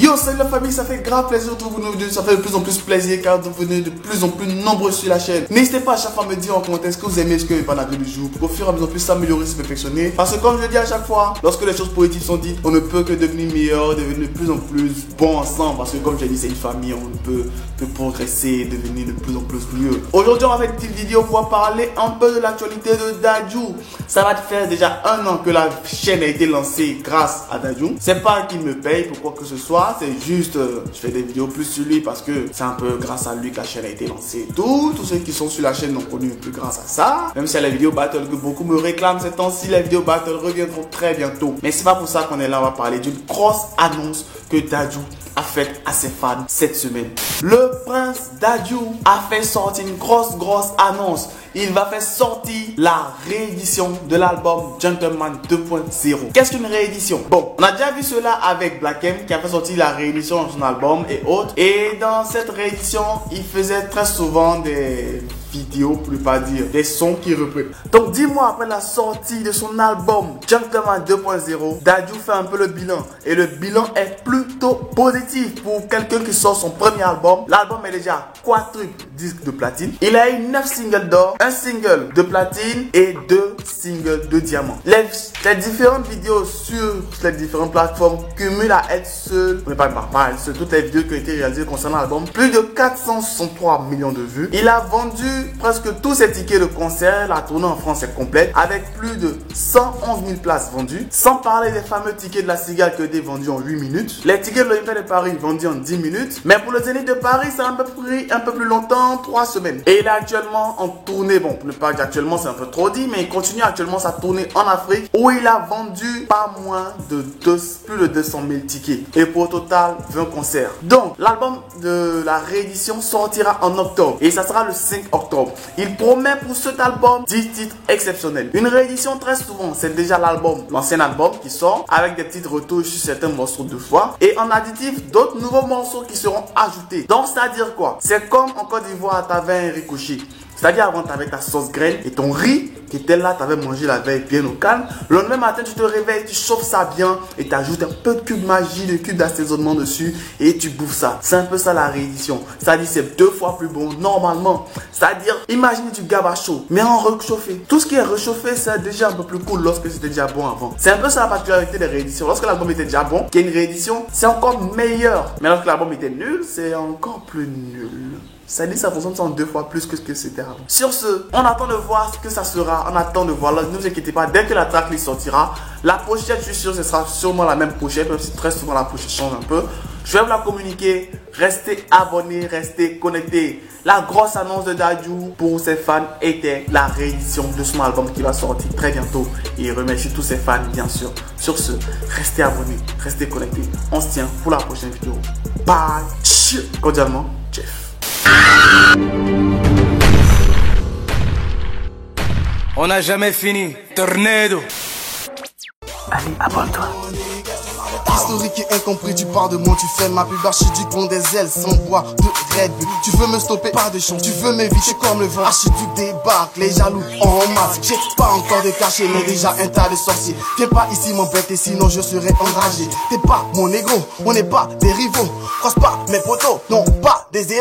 Yo, salut la famille, ça fait grave plaisir de vous vidéos, ça fait de plus en plus plaisir car vous venez de plus en plus nombreux sur la chaîne. N'hésitez pas à chaque fois à me dire en commentaire ce que vous aimez, ce que vous n'avez pas la vidéo du jour, pour au fur et à mesure plus s'améliorer, se perfectionner. Parce que comme je le dis à chaque fois, lorsque les choses positives sont dites, on ne peut que devenir meilleur, devenir de plus en plus bon ensemble. Parce que comme je l'ai dit, c'est une famille, on ne peut que progresser, devenir de plus en plus mieux. Aujourd'hui, on va faire une petite vidéo pour parler un peu de l'actualité de Dadju. Ça va faire déjà 1 an que la chaîne a été lancée grâce à Dadju. C'est pas qu'il me paye pour quoi que ce soit, c'est juste je fais des vidéos plus sur lui parce que c'est un peu grâce à lui que la chaîne a été lancée. Tous ceux qui sont sur la chaîne l'ont connu plus grâce à ça. Même si les vidéos battle que beaucoup me réclament ces temps-ci, les vidéos battle reviendront très bientôt. Mais c'est pas pour ça qu'on est là, on va parler d'une grosse annonce que Dadju a faite à ses fans cette semaine. Le prince Dadju a fait sortir une grosse annonce. Il va faire sortir la réédition de l'album Gentleman 2.0. Qu'est-ce qu'une réédition? Bon, on a déjà vu cela avec Black M qui a fait sortir la réédition de son album et autres. Et dans cette réédition, il faisait très souvent des vidéos, pour ne pas dire des sons qui reprennent. Donc 10 mois après la sortie de son album Gentleman 2.0, Dadju fait un peu le bilan. Et le bilan est plutôt positif pour quelqu'un qui sort son premier album. L'album est déjà quadruple disque de platine. Il a eu 9 singles d'or, 1 single de platine et 2 singles de diamant. Les différentes vidéos sur les différentes plateformes cumulent à être seul, on n'est pas seul, toutes les vidéos qui ont été réalisées concernant l'album, plus de 463 millions de vues. Il a vendu presque tous ses tickets de concert. La tournée en France est complète avec plus de 111 000 places vendues. Sans parler des fameux tickets de la Cigale qui ont été vendus en 8 minutes. Les tickets de l'Olympiade de Paris vendus en 10 minutes. Mais pour le Zénith de Paris, ça a un peu plus longtemps, 3 semaines. Et il est actuellement en tournée. Bon, pour ne pas dire actuellement, c'est un peu trop dit, mais il continue actuellement sa tournée en Afrique où il a vendu pas moins de plus de 200 000 tickets. Et pour au total, 20 concerts. Donc, l'album de la réédition sortira en octobre. Et ça sera le 5 octobre. Il promet pour cet album 10 titres exceptionnels. Une réédition très souvent, c'est déjà l'album, l'ancien album qui sort avec des petites retouches sur certains morceaux 2 fois. Et en additif, d'autres nouveaux morceaux qui seront ajoutés. Donc, c'est-à-dire quoi? C'est comme en Côte d'Ivoire, tu avais un riz couché. C'est-à-dire avant, tu avais ta sauce graine et ton riz qui était là, tu avais mangé la veille bien au calme. Le lendemain matin, tu te réveilles, tu chauffes ça bien et tu ajoutes un peu de cube magie, de cube d'assaisonnement dessus et tu bouffes ça. C'est un peu ça la réédition. C'est-à-dire c'est 2 fois plus bon normalement. C'est-à-dire, imaginez du gaba chaud, mais en réchauffé. Tout ce qui est réchauffé, c'est déjà un peu plus cool lorsque c'était déjà bon avant. C'est un peu ça la particularité des rééditions. Lorsque l'album était déjà bon, qu'il y a une réédition, c'est encore meilleur. Mais lorsque l'album était nul, c'est encore plus nul. Ça dit ça fonctionne en 2 fois plus que ce que c'était avant. Sur ce, on attend de voir ce que ça sera. On attend de voir. Là, ne vous inquiétez pas, dès que la tracklist sortira, la pochette, je suis sûr, ce sera sûrement la même pochette, même si très souvent la pochette change un peu. Je vais vous la communiquer. Restez abonnés, restez connectés. La grosse annonce de Dadju pour ses fans était la réédition de son album qui va sortir très bientôt. Et il remercie tous ses fans, bien sûr. Sur ce, restez abonnés, restez connectés. On se tient pour la prochaine vidéo. Bye. Cordialement, Jeff. On n'a jamais fini. Tornado. Allez, abonne-toi. Historique et incompris, tu parles de moi, tu fais ma pub archiduc, vont des ailes sans bois de Red Bull. Tu veux me stopper, pas de chance, tu veux m'éviter comme le vent. Archiduc débarque, les jaloux en masse. J'ai pas encore de cachet, mais déjà un tas de sorciers. Viens pas ici m'embêter, sinon je serai enragé. T'es pas mon négro, on n'est pas des rivaux. Croise pas mes potos, non pas des héros.